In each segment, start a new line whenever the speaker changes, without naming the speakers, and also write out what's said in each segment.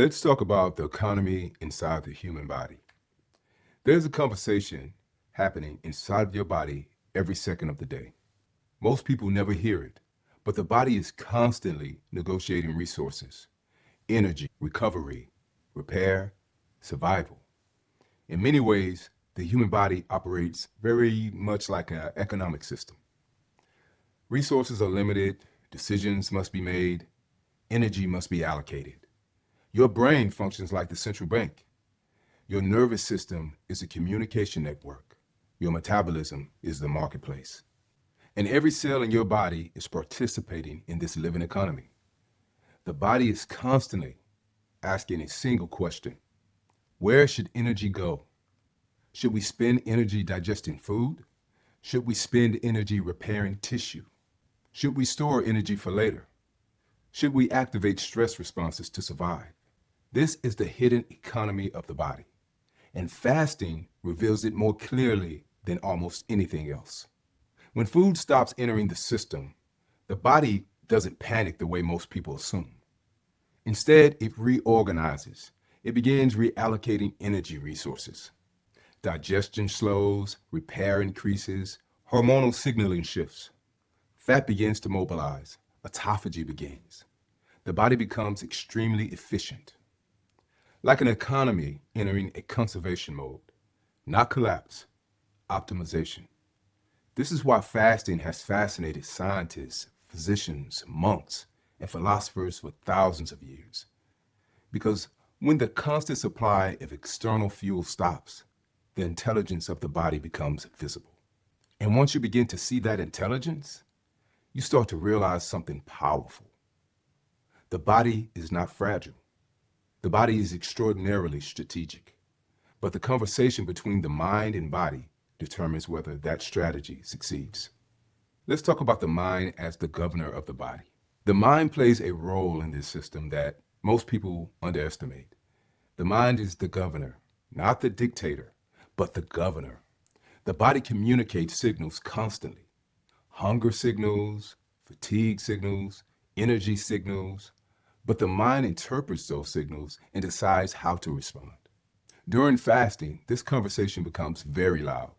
Let's talk about the economy inside the human body. There's a conversation happening inside of your body every second of the day. Most people never hear it, but the body is constantly negotiating resources, energy, recovery, repair, survival. In many ways, the human body operates very much like an economic system. Resources are limited, decisions must be made, energy must be allocated. Your brain functions like the central bank. Your nervous system is a communication network. Your metabolism is the marketplace. And every cell in your body is participating in this living economy. The body is constantly asking a single question: where should energy go? Should we spend energy digesting food? Should we spend energy repairing tissue? Should we store energy for later? Should we activate stress responses to survive? This is the hidden economy of the body, and fasting reveals it more clearly than almost anything else. When food stops entering the system, the body doesn't panic the way most people assume. Instead, it reorganizes. It begins reallocating energy resources. Digestion slows, repair increases, hormonal signaling shifts. Fat begins to mobilize, autophagy begins. The body becomes extremely efficient. Like an economy entering a conservation mode, not collapse, optimization. This is why fasting has fascinated scientists, physicians, monks, and philosophers for thousands of years. Because when the constant supply of external fuel stops, the intelligence of the body becomes visible. And once you begin to see that intelligence, you start to realize something powerful. The body is not fragile. The body is extraordinarily strategic. But the conversation between the mind and body determines whether that strategy succeeds. Let's talk about the mind as the governor of the body. The mind plays a role in this system that most people underestimate. The mind is the governor, not the dictator, but the governor. The body communicates signals constantly. Hunger signals, fatigue signals, energy signals, but the mind interprets those signals and decides how to respond. During fasting, this conversation becomes very loud.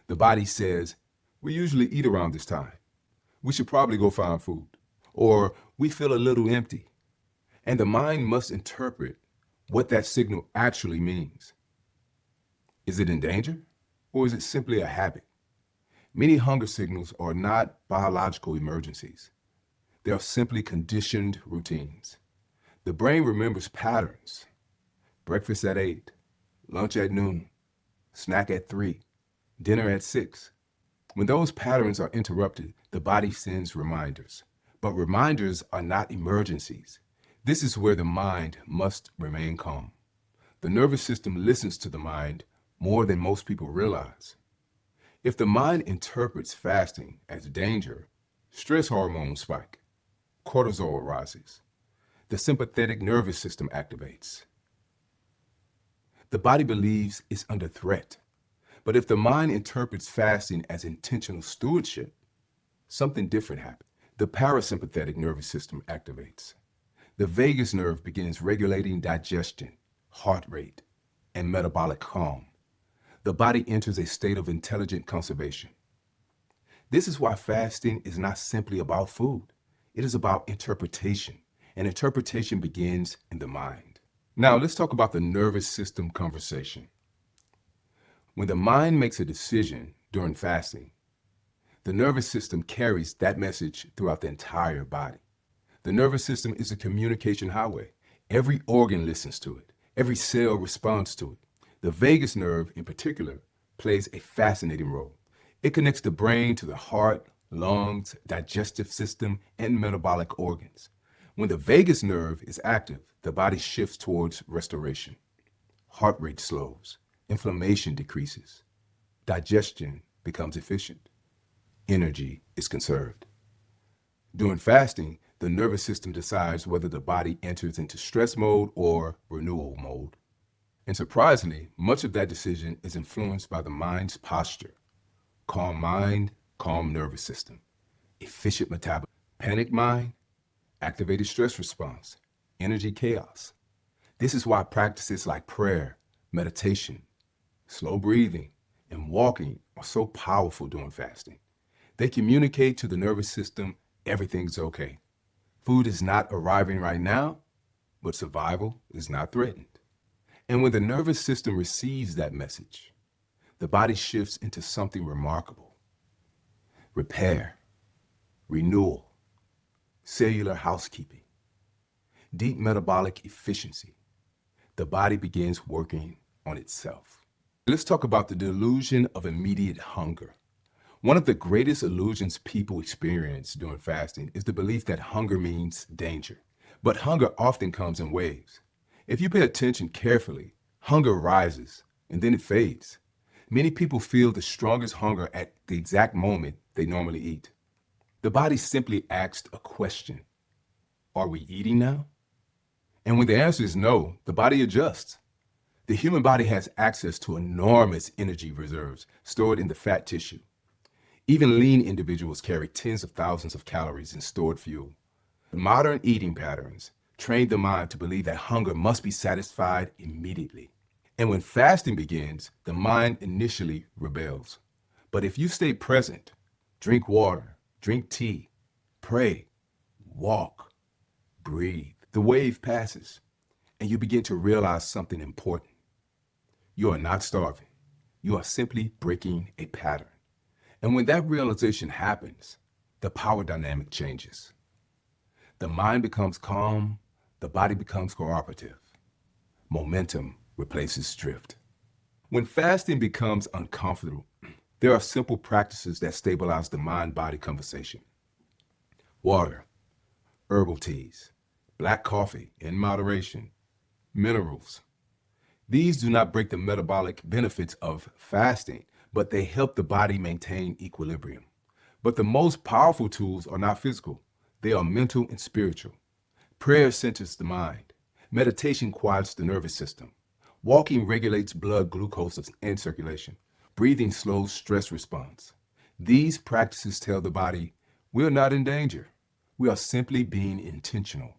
The body says, we usually eat around this time. We should probably go find food. Or we feel a little empty. And the mind must interpret what that signal actually means. Is it in danger? Or is it simply a habit? Many hunger signals are not biological emergencies. They are simply conditioned routines. The brain remembers patterns. Breakfast at 8, lunch at noon, snack at 3, dinner at 6. When those patterns are interrupted, the body sends reminders. But reminders are not emergencies. This is where the mind must remain calm. The nervous system listens to the mind more than most people realize. If the mind interprets fasting as danger, stress hormones spike. Cortisol rises. The sympathetic nervous system activates. The body believes it's under threat. But if the mind interprets fasting as intentional stewardship, something different happens. The parasympathetic nervous system activates. The vagus nerve begins regulating digestion, heart rate, and metabolic calm. The body enters a state of intelligent conservation. This is why fasting is not simply about food. It is about interpretation, and interpretation begins in the mind. Now, let's talk about the nervous system conversation. When the mind makes a decision during fasting, the nervous system carries that message throughout the entire body. The nervous system is a communication highway. Every organ listens to it. Every cell responds to it. The vagus nerve, in particular, plays a fascinating role. It connects the brain to the heart, lungs, digestive system, and metabolic organs. When the vagus nerve is active, the body shifts towards restoration. Heart rate slows. Inflammation decreases. Digestion becomes efficient. Energy is conserved. During fasting, the nervous system decides whether the body enters into stress mode or renewal mode. And surprisingly, much of that decision is influenced by the mind's posture. Calm mind, calm nervous system. Efficient metabolism. Panic mind, activated stress response. Energy chaos. This is why practices like prayer, meditation, slow breathing, and walking are so powerful during fasting. They communicate to the nervous system everything's okay. Food is not arriving right now, but survival is not threatened. And when the nervous system receives that message, the body shifts into something remarkable: repair, renewal, cellular housekeeping, deep metabolic efficiency. The body begins working on itself. Let's talk about the delusion of immediate hunger. One of the greatest illusions people experience during fasting is the belief that hunger means danger. But hunger often comes in waves. If you pay attention carefully, hunger rises and then it fades. Many people feel the strongest hunger at the exact moment they normally eat. The body simply asks a question: are we eating now? And when the answer is no, the body adjusts. The human body has access to enormous energy reserves stored in the fat tissue. Even lean individuals carry tens of thousands of calories in stored fuel. Modern eating patterns train the mind to believe that hunger must be satisfied immediately. And when fasting begins, the mind initially rebels. But if you stay present, drink water, drink tea, pray, walk, breathe, the wave passes, and you begin to realize something important. You are not starving. You are simply breaking a pattern. And when that realization happens, the power dynamic changes. The mind becomes calm, the body becomes cooperative. Momentum replaces drift. When fasting becomes uncomfortable, there are simple practices that stabilize the mind-body conversation. Water, herbal teas, black coffee in moderation, minerals. These do not break the metabolic benefits of fasting, but they help the body maintain equilibrium. But the most powerful tools are not physical. They are mental and spiritual. Prayer centers the mind. Meditation quiets the nervous system. Walking regulates blood glucose and circulation. Breathing slows stress response. These practices tell the body, we're not in danger. We are simply being intentional.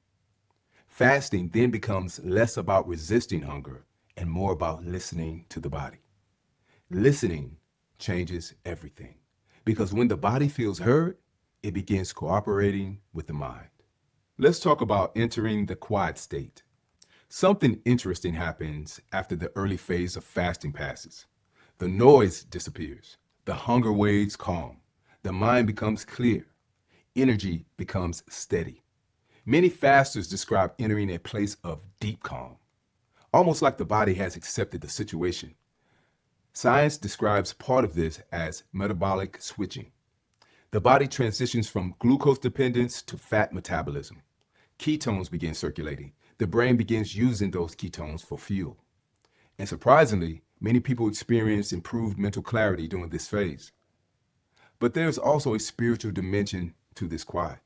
Fasting then becomes less about resisting hunger and more about listening to the body. Listening changes everything, because when the body feels heard, it begins cooperating with the mind. Let's talk about entering the quiet state. Something interesting happens after the early phase of fasting passes. The noise disappears. The hunger waves calm. The mind becomes clear. Energy becomes steady. Many fasters describe entering a place of deep calm, almost like the body has accepted the situation. Science describes part of this as metabolic switching. The body transitions from glucose dependence to fat metabolism. Ketones begin circulating. The brain begins using those ketones for fuel. And surprisingly, many people experience improved mental clarity during this phase. But there's also a spiritual dimension to this quiet,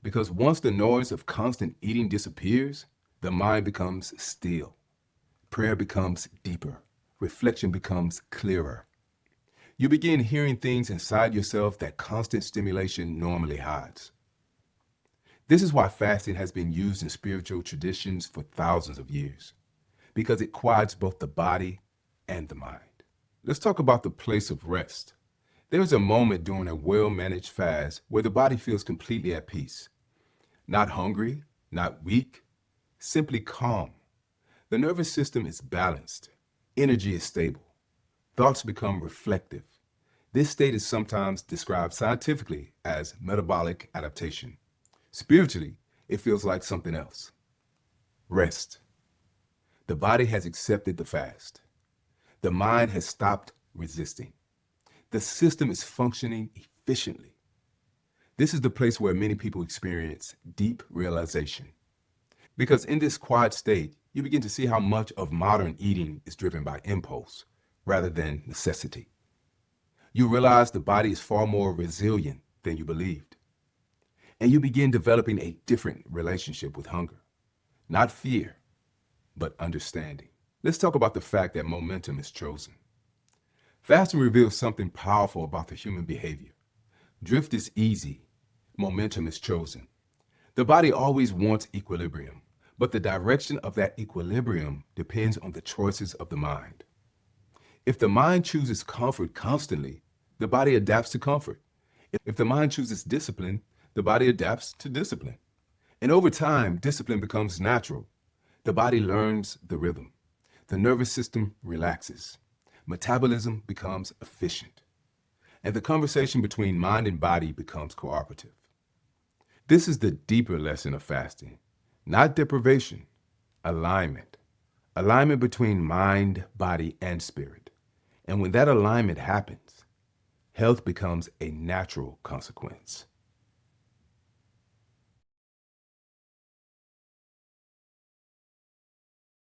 because once the noise of constant eating disappears, the mind becomes still. Prayer becomes deeper. Reflection becomes clearer. You begin hearing things inside yourself that constant stimulation normally hides. This is why fasting has been used in spiritual traditions for thousands of years, because it quiets both the body and the mind. Let's talk about the place of rest. There is a moment during a well-managed fast where the body feels completely at peace. Not hungry, not weak, simply calm. The nervous system is balanced. Energy is stable. Thoughts become reflective. This state is sometimes described scientifically as metabolic adaptation. Spiritually, it feels like something else. Rest. The body has accepted the fast. The mind has stopped resisting. The system is functioning efficiently. This is the place where many people experience deep realization. Because in this quiet state, you begin to see how much of modern eating is driven by impulse rather than necessity. You realize the body is far more resilient than you believed. And you begin developing a different relationship with hunger. Not fear, but understanding. Let's talk about the fact that momentum is chosen. Fasting reveals something powerful about the human behavior. Drift is easy. Momentum is chosen. The body always wants equilibrium, But the direction of that equilibrium depends on the choices of the mind. If the mind chooses comfort constantly, the body adapts to comfort. If the mind chooses discipline, the body adapts to discipline. And over time, discipline becomes natural. The body learns the rhythm. The nervous system relaxes. Metabolism becomes efficient. And the conversation between mind and body becomes cooperative. This is the deeper lesson of fasting. Not deprivation, alignment. Alignment between mind, body, and spirit. And when that alignment happens, health becomes a natural consequence.